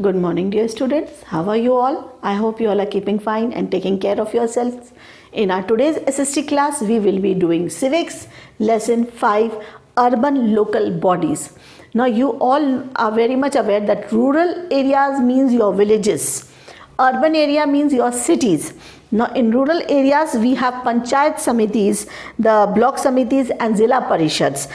Good morning, dear students. How are you all? I hope you all are keeping fine and taking care of yourselves. In our today's SST class, we will be doing civics, lesson 5, urban local bodies. Now, you all are very much aware that rural areas means your villages. Urban area means your cities. Now, in rural areas, we have panchayat samitis, the block samitis and zilla parishads,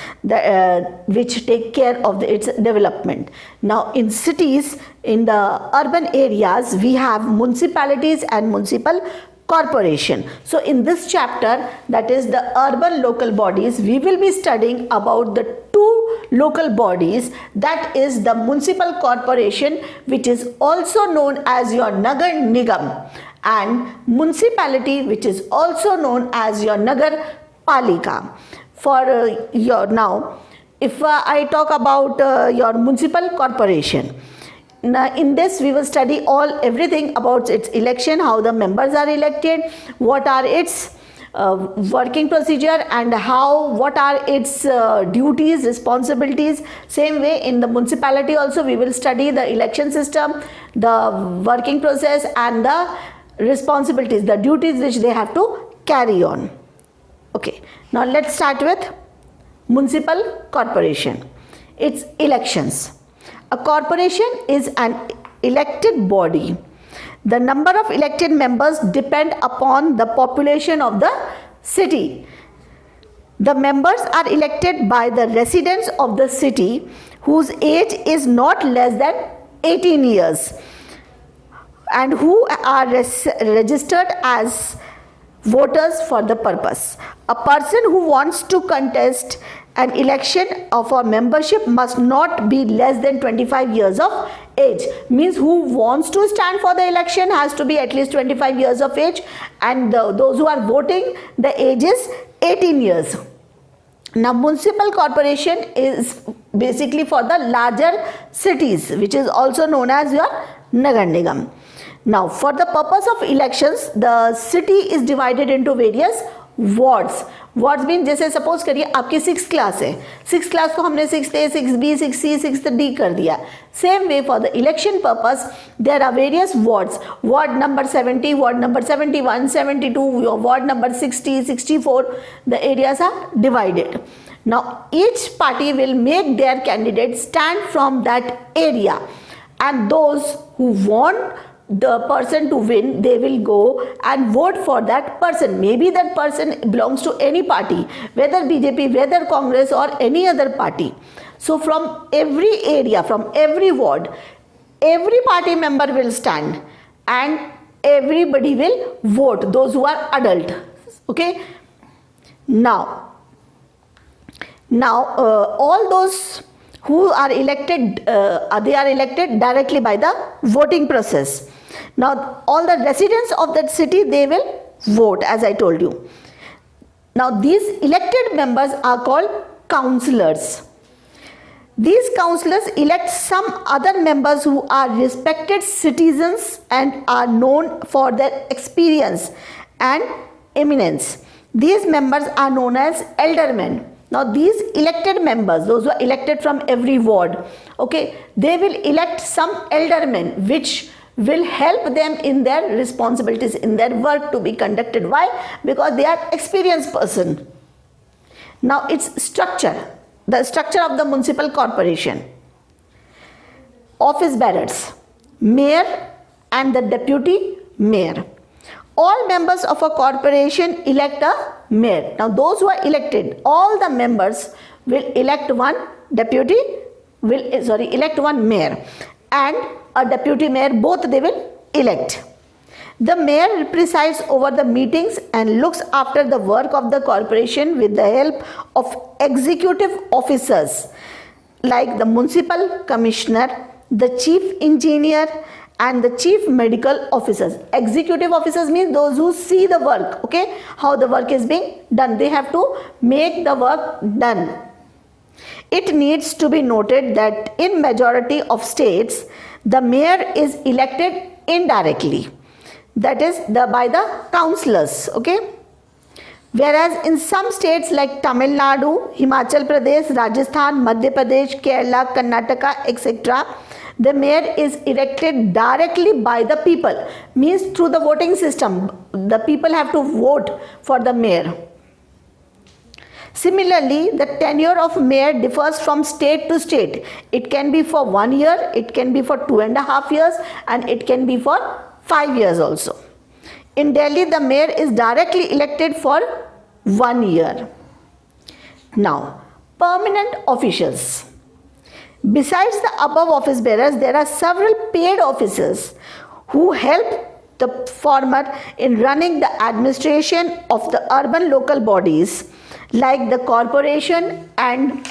which take care of its development. Now, in cities, in the urban areas, we have municipalities and municipal corporation. So, in this chapter, that is the urban local bodies, we will be studying about the two local bodies, that is the municipal corporation, which is also known as your Nagar Nigam, and municipality, which is also known as your Nagar Palika. For now, if I talk about your municipal corporation, now in this we will study everything about its election, how the members are elected, what are its working procedure, and what are its duties, responsibilities. Same way in the municipality also we will study the election system, the working process, and the responsibilities, the duties which they have to carry on. Okay, now let's start with municipal corporation. Its elections. A corporation is an elected body. The number of elected members depend upon the population of the city. The members are elected by the residents of the city whose age is not less than 18 years and who are registered as voters for the purpose. A person who wants to contest an election for membership must not be less than 25 years of age. Means who wants to stand for the election has to be at least 25 years of age, and those who are voting, the age is 18 years. Now, municipal corporation is basically for the larger cities, which is also known as your Nagar Nigam. Now, for the purpose of elections, the city is divided into various wards. Wards mean जैसे suppose करिए आपकी 6th class है, 6th class को हमने 6A, 6B, 6C, 6D कर दिया. Same way for the election purpose there are various wards. Ward number 70, ward number 71, 72, ward number 60, 64. The areas are divided. Now each party will make their candidate stand from that area, and those who want the person to win, they will go and vote for that person. Maybe that person belongs to any party, whether BJP, whether Congress, or any other party. So from every area, from every ward, every party member will stand and everybody will vote, those who are adult. Okay, now all those who are elected, they are elected directly by the voting process. Now all the residents of that city, they will vote, as I told you. Now these elected members are called councillors. These councillors elect some other members who are respected citizens and are known for their experience and eminence. These members are known as aldermen. Now these elected members, those who are elected from every ward, okay, they will elect some aldermen which will help them in their responsibilities, in their work to be conducted. Why? Because they are experienced person. Now its structure, the structure of the municipal corporation. Office bearers, mayor and the deputy mayor. All members of a corporation elect a mayor. Now those who are elected, all the members will elect one deputy, elect one mayor and a deputy mayor, both they will elect. The mayor presides over the meetings and looks after the work of the corporation with the help of executive officers like the municipal commissioner, the chief engineer, and the chief medical officers. Executive officers means those who see the work, okay, how the work is being done. They have to make the work done. It needs to be noted that in majority of states, the mayor is elected indirectly, that is by the councillors, okay. Whereas in some states like Tamil Nadu, Himachal Pradesh, Rajasthan, Madhya Pradesh, Kerala, Karnataka, etc., The mayor is elected directly by the people, means through the voting system. The people have to vote for the mayor. Similarly, the tenure of mayor differs from state to state. It can be for 1 year, it can be for 2.5 years, and it can be for 5 years also. In Delhi, the mayor is directly elected for 1 year. Now, permanent officials. Besides the above office bearers, there are several paid officers who help the former in running the administration of the urban local bodies like the corporation and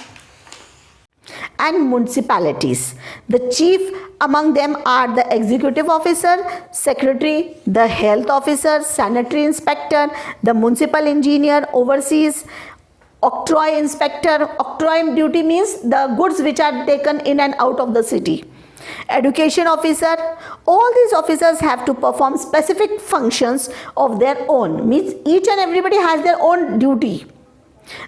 municipalities. The chief among them are the executive officer, secretary, the health officer, sanitary inspector, the municipal engineer oversees, octroi inspector. Octroi duty means the goods which are taken in and out of the city. Education officer. All these officers have to perform specific functions of their own, means each and everybody has their own duty.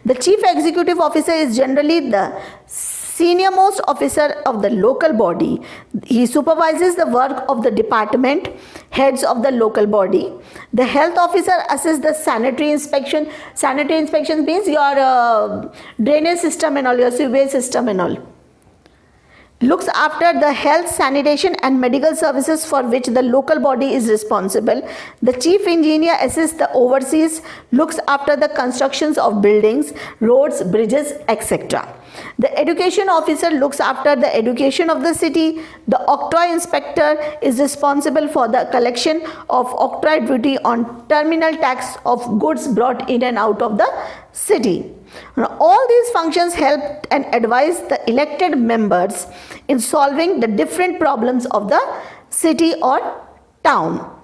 The chief executive officer is generally the senior most officer of the local body. He supervises the work of the department heads of the local body. The health officer assists the sanitary inspection. Sanitary inspection means your drainage system and all, your sewage system and all. Looks after the health, sanitation and medical services for which the local body is responsible. The chief engineer assists the overseas, looks after the constructions of buildings, roads, bridges, etc. The education officer looks after the education of the city. The octroi inspector is responsible for the collection of octroi duty on terminal tax of goods brought in and out of the city. Now, all these functions help and advise the elected members in solving the different problems of the city or town.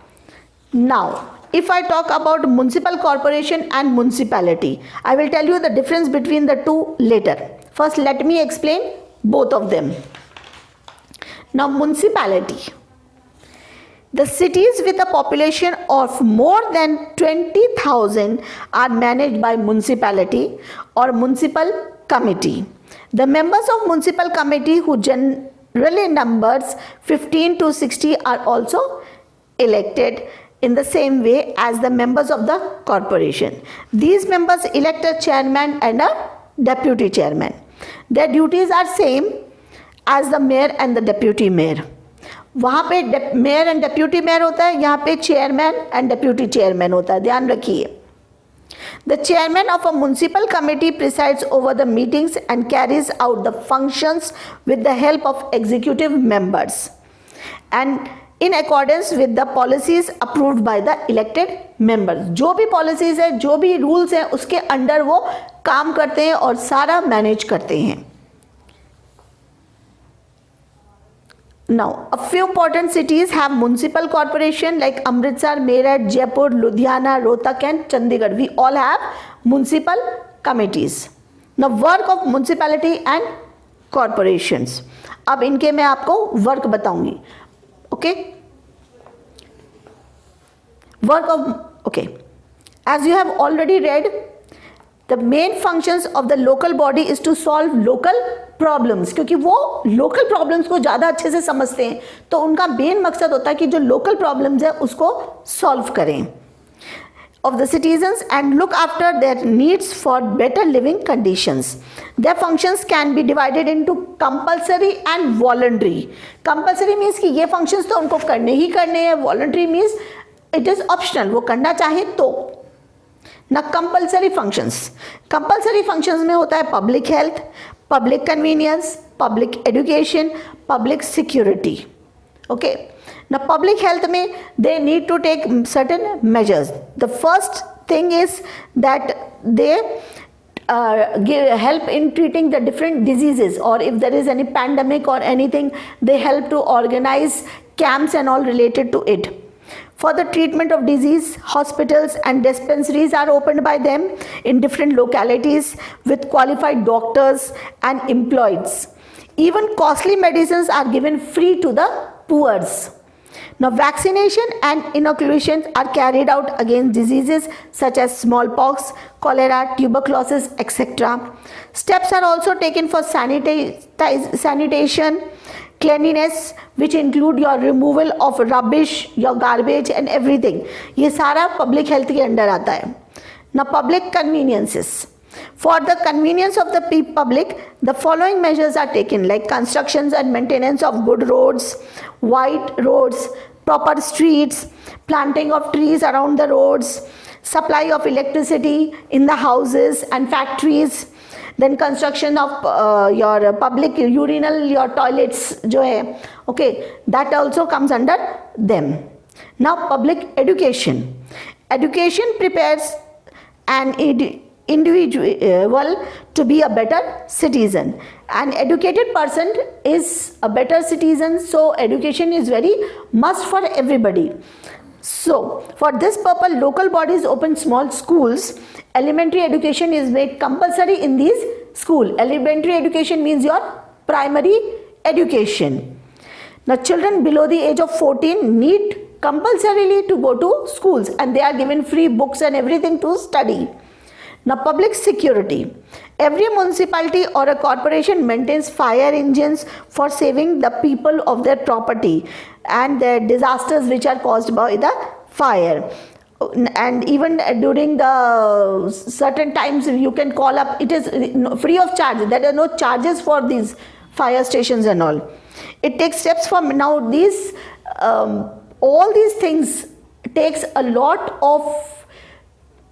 Now, if I talk about municipal corporation and municipality, I will tell you the difference between the two later. First, let me explain both of them. Now, municipality. The cities with a population of more than 20,000 are managed by municipality or municipal committee. The members of municipal committee, who generally numbers 15 to 60, are also elected in the same way as the members of the corporation. These members elect a chairman and a deputy chairman. Their duties are same as the mayor and the deputy mayor. वहाँ पे mayor and deputy mayor होता है, यहाँ पे chairman and deputy chairman होता है, ध्यान रखिए. The chairman of a municipal committee presides over the meetings and carries out the functions with the help of executive members and in accordance with the policies approved by the elected members. जो भी policies है, जो भी rules हैं, उसके under वो काम करते हैं और सारा मैनेज करते हैं. Now, a few important cities have municipal corporation like Amritsar, Meerut, Jaipur, Ludhiana, Rohtak and Chandigarh. We all have municipal committees. Now, work of municipality and corporations. अब इनके मैं आपको work बताऊंगी. Okay? Work of, okay. As you have already read, the main functions of the local body is to solve local problems, क्योंकि वो local problems को ज़्यादा अच्छे से समझते हैं, तो उनका मेन मकसद होता है कि जो local problems है उसको solve करें of the citizens and look after their needs for better living conditions. Their functions can be divided into compulsory and voluntary. Compulsory means कि ये functions तो उनको करने ही करने हैं. Voluntary means it is optional, वो करना चाहे तो. ना कंपल्सरी फंक्शंस. कंपल्सरी फंक्शंस में होता है public health, public convenience, public education, public security. Okay, ना पब्लिक हेल्थ में they need to take certain measures. The first thing is that they help in treating the different diseases, or if there is any pandemic or anything, they help to organize camps and all related to it. For the treatment of disease, hospitals and dispensaries are opened by them in different localities with qualified doctors and employees. Even costly medicines are given free to the poor. Now, vaccination and inoculation are carried out against diseases such as smallpox, cholera, tuberculosis, etc. Steps are also taken for sanitation, cleanliness, which include your removal of rubbish, your garbage and everything. ये सारा public health के under आता है. Now public conveniences. For the convenience of the public, the following measures are taken, like constructions and maintenance of good roads, wide roads, proper streets, planting of trees around the roads, supply of electricity in the houses and factories, then construction of your public urinal, your toilets जो है, okay, that also comes under them. Now public education. Education prepares an individual to be a better citizen. An educated person is a better citizen, so education is very must for everybody. So for this purpose, local bodies open small schools. Elementary education is made compulsory in these schools. Elementary education means your primary education. Now children below the age of 14 need compulsorily to go to schools, and they are given free books and everything to study. Now public security. Every municipality or a corporation maintains fire engines for saving the people of their property and their disasters which are caused by the fire. And even during the certain times you can call up, it is free of charge. There are no charges for these fire stations and all. It takes steps from now. These all these things takes a lot of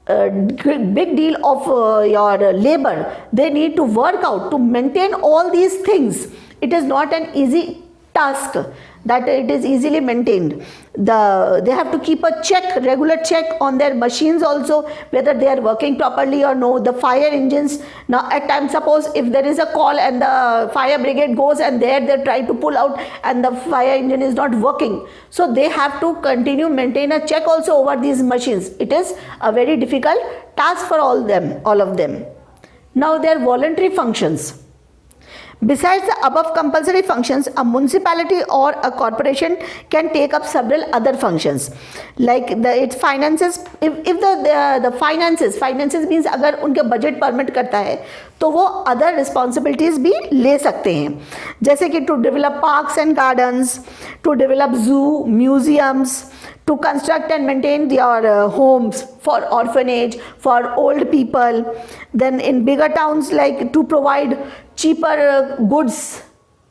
big deal of your labor. They need to work out to maintain all these things. It is not an easy task that it is easily maintained. They have to keep a check, regular check on their machines also, whether they are working properly or no. The fire engines, now at times suppose if there is a call and the fire brigade goes and there they try to pull out and the fire engine is not working, so they have to continue maintain a check also over these machines. It is a very difficult task for all of them. Now their voluntary functions. Besides the above compulsory functions, a municipality or a corporation can take up several other functions, like its finances. If the finances means अगर उनके budget permit करता है तो वो other responsibilities भी ले सकते हैं, जैसे कि to develop parks and gardens, to develop zoo, museums, to construct and maintain your homes for orphanage, for old people. Then in bigger towns, like to provide cheaper goods,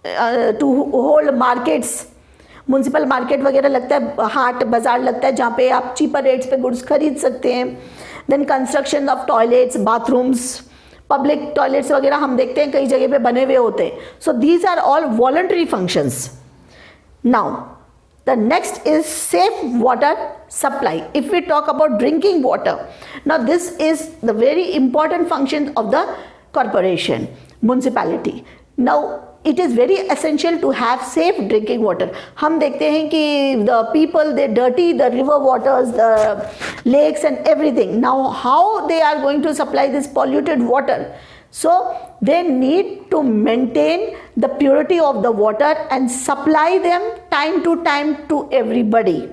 to hold markets. Municipal market वगैरह लगता है, हाट बाजार लगता है जहाँ पे आप cheaper rates पे गुड्स खरीद सकते हैं. Then construction of toilets, bathrooms, public toilets वगैरह हम देखते हैं कई जगह पे बने हुए होते हैं. So these are all voluntary functions. Now the next is safe water supply. If we talk about drinking water, now this is the very important function of the corporation, municipality. Now it is very essential to have safe drinking water. हम देखते हैं कि the people, they dirty the river waters, the lakes and everything. Now how they are going to supply this polluted water? So they need to maintain the purity of the water and supply them time to time to everybody.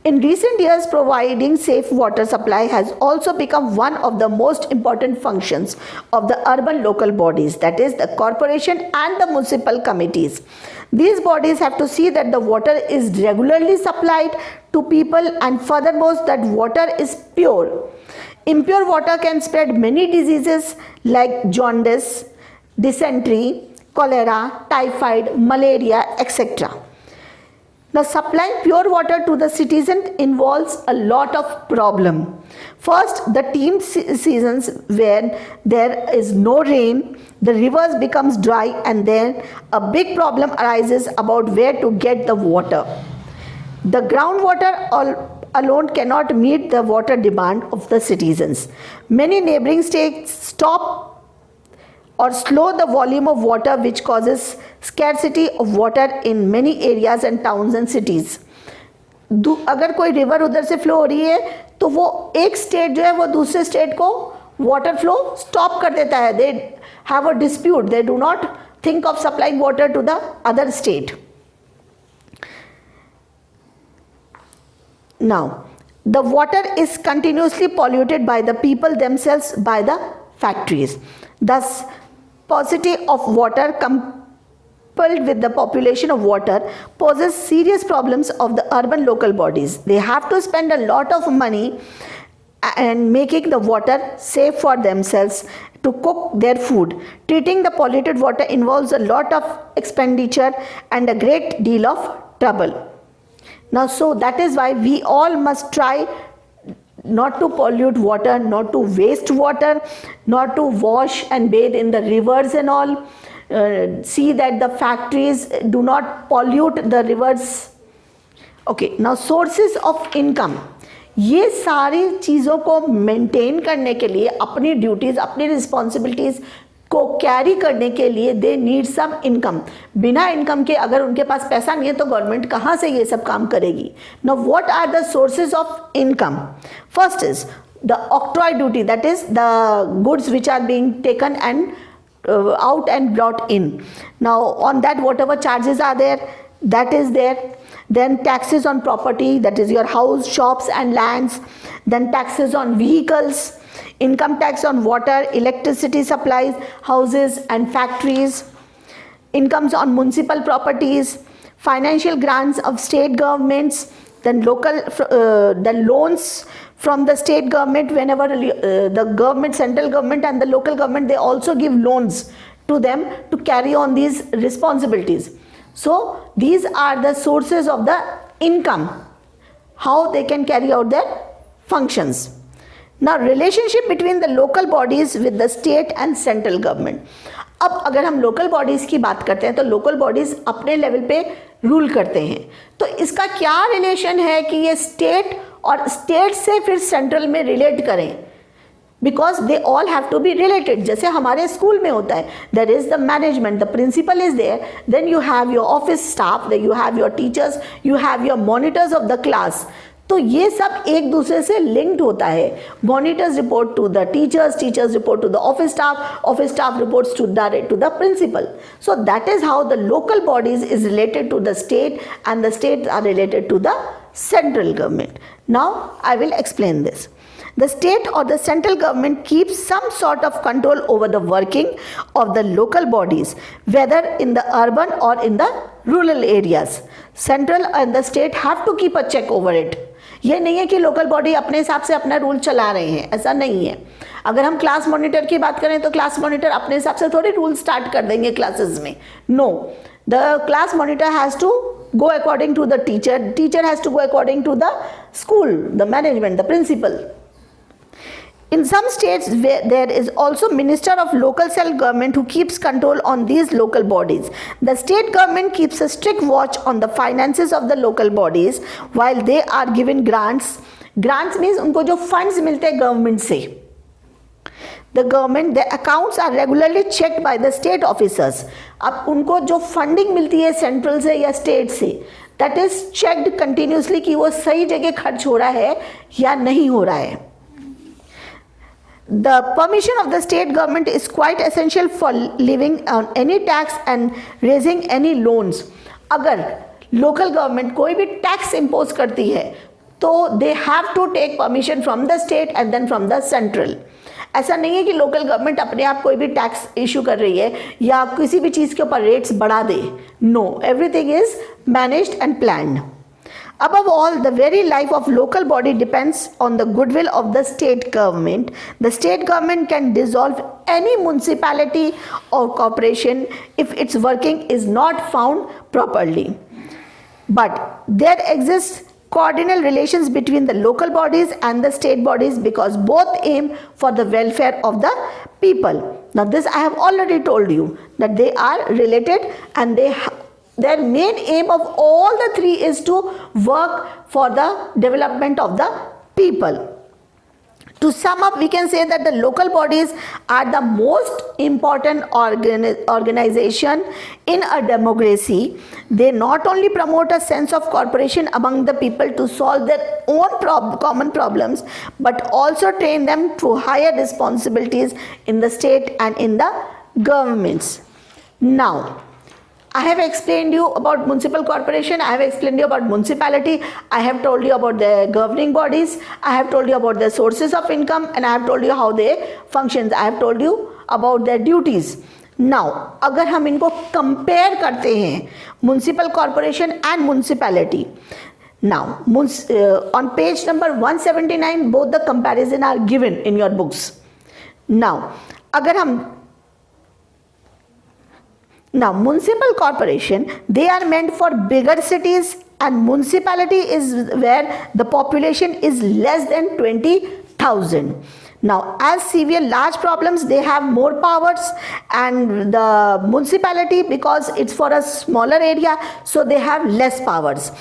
In recent years, providing safe water supply has also become one of the most important functions of the urban local bodies, that is the corporation and the municipal committees. These bodies have to see that the water is regularly supplied to people, and furthermore that water is pure. Impure water can spread many diseases like jaundice, dysentery, cholera, typhoid, malaria, etc. Now supplying pure water to the citizen involves a lot of problem. First, the team seasons when there is no rain, the rivers becomes dry, and then a big problem arises about where to get the water. The groundwater alone cannot meet the water demand of the citizens. Many neighboring states stop or slow the volume of water, which causes scarcity of water in many areas and towns and cities. अगर कोई river उधर से flow हो रही है तो वो एक स्टेट जो है वो दूसरे स्टेट को वाटर फ्लो स्टॉप कर देता है. They have a dispute, they do not think of supplying water to the other state. Now, the water is continuously polluted by the people themselves, by the factories. Thus, paucity of water with the population of water poses serious problems of the urban local bodies. They have to spend a lot of money and making the water safe for themselves to cook their food. Treating the polluted water involves a lot of expenditure and a great deal of trouble. Now, so that is why we all must try not to pollute water, not to waste water, not to wash and bathe in the rivers and all. See that the factories do not pollute the rivers. Okay, now sources of income. ये सारी चीज़ों को maintain करने के लिए, अपनी duties, अपनी responsibilities को कैरी करने के लिए दे नीड सम इनकम. बिना इनकम के अगर उनके पास पैसा नहीं है तो गवर्नमेंट कहाँ से ये सब काम करेगी. Now what are the sources of income? First is the octroi duty, that is the goods which are being taken and out and brought in. Now on that whatever charges are there, that is there. Then taxes on property, that is your house, shops and lands. Then taxes on vehicles, income tax on water, electricity supplies, houses and factories, incomes on municipal properties, financial grants of state governments, then local then loans from the state government. Whenever the government, central government and the local government, they also give loans to them to carry on these responsibilities. So these are the sources of the income, how they can carry out their functions. Now relationship between the local bodies with the state and central government. अब अगर हम local bodies की बात करते हैं तो local bodies अपने level पे रूल करते हैं, तो इसका क्या रिलेशन है कि ये स्टेट और स्टेट से फिर सेंट्रल में रिलेट करें, because they all have to be related. जैसे हमारे स्कूल में होता है, there is the management, the principal is there, then you have your office staff, then you have your teachers, you have your monitors of the class. तो ये सब एक दूसरे से लिंक्ड होता है. Monitors report to the teachers, teachers report to the office staff reports to direct to the principal. So that is how the local bodies is related to the state and the state are related to the central government. Now I will explain this. The state or the central government keeps some sort of control over the working of the local bodies, whether in the urban or in the rural areas. Central and the state have to keep a check over it. ये नहीं है कि local body अपने हिसाब से अपना rule चला रहे हैं, ऐसा नहीं है. अगर हम क्लास मॉनिटर की बात करें तो क्लास मॉनिटर अपने हिसाब से थोड़ी रूल स्टार्ट कर देंगे क्लासेस में. No, the class monitor has to go according to the teacher has to go according to the school, the management, the principal. In some states there is also minister of local self-government who keeps control on these local bodies. The state government keeps a strict watch on the finances of the local bodies while they are given grants. Grants means उनको जो funds मिलते हैं government से. The government, the accounts are regularly checked by the state officers. अब उनको जो funding मिलती है सेंट्रल से या स्टेट से, that is checked continuously कि वो सही जगह खर्च हो रहा है या नहीं हो रहा है. The permission of the state government is quite essential for levying on any tax and raising any loans. अगर लोकल गवर्नमेंट कोई भी टैक्स इम्पोज करती है तो they have to take permission from the state and then from the central. ऐसा नहीं है कि लोकल गवर्नमेंट अपने आप कोई भी टैक्स इशू कर रही है या किसी भी चीज़ के ऊपर रेट्स बढ़ा दे. No, everything is managed and planned. Above all, the very life of local body depends on the goodwill of the state government. The state government can dissolve any municipality or corporation if its working is not found properly. But there exists coordinal relations between the local bodies and the state bodies because both aim for the welfare of the people. Now this I have already told you that they are related and their main aim of all the three is to work for the development of the people. To sum up, we can say that the local bodies are the most important organization in a democracy. They not only promote a sense of cooperation among the people to solve their own common problems, but also train them to higher responsibilities in the state and in the governments. Now, I have explained you about municipal corporation, I have explained you about municipality, I have told you about the governing bodies, I have told you about the sources of income, and I have told you how they function. I have told you about their duties. Now अगर हम इनको compare करते हैं, municipal corporation and municipality, now on page number 179 both the comparison are given in your books. Now अगर हम now municipal corporation, they are meant for bigger cities, and municipality is where the population is less than 20,000. Now as severe large problems, they have more powers, and the municipality, because it's for a smaller area, so they have less powers,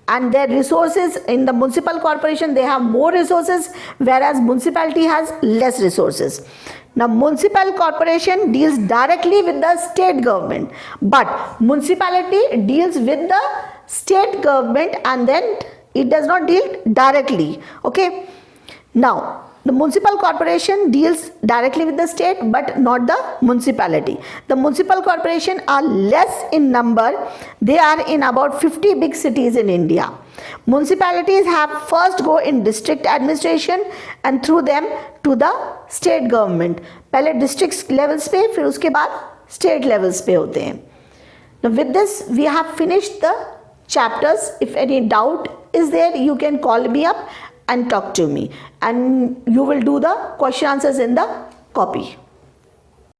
and their resources in the municipal corporation, they have more resources, whereas municipality has less resources. Now municipal corporation deals directly with the state government, but municipality deals with the state government and then it does not deal directly. Okay, now the municipal corporation deals directly with the state but not the municipality. The municipal corporation are less in number. They are in about 50 big cities in India. Municipalities have first go in district administration and through them to the state government. पहले district levels पे, फिर उसके बाद state levels पे होते हैं. Now with this we have finished the chapters. If any doubt is there, you can call me up and talk to me, and you will do the question answers in the copy.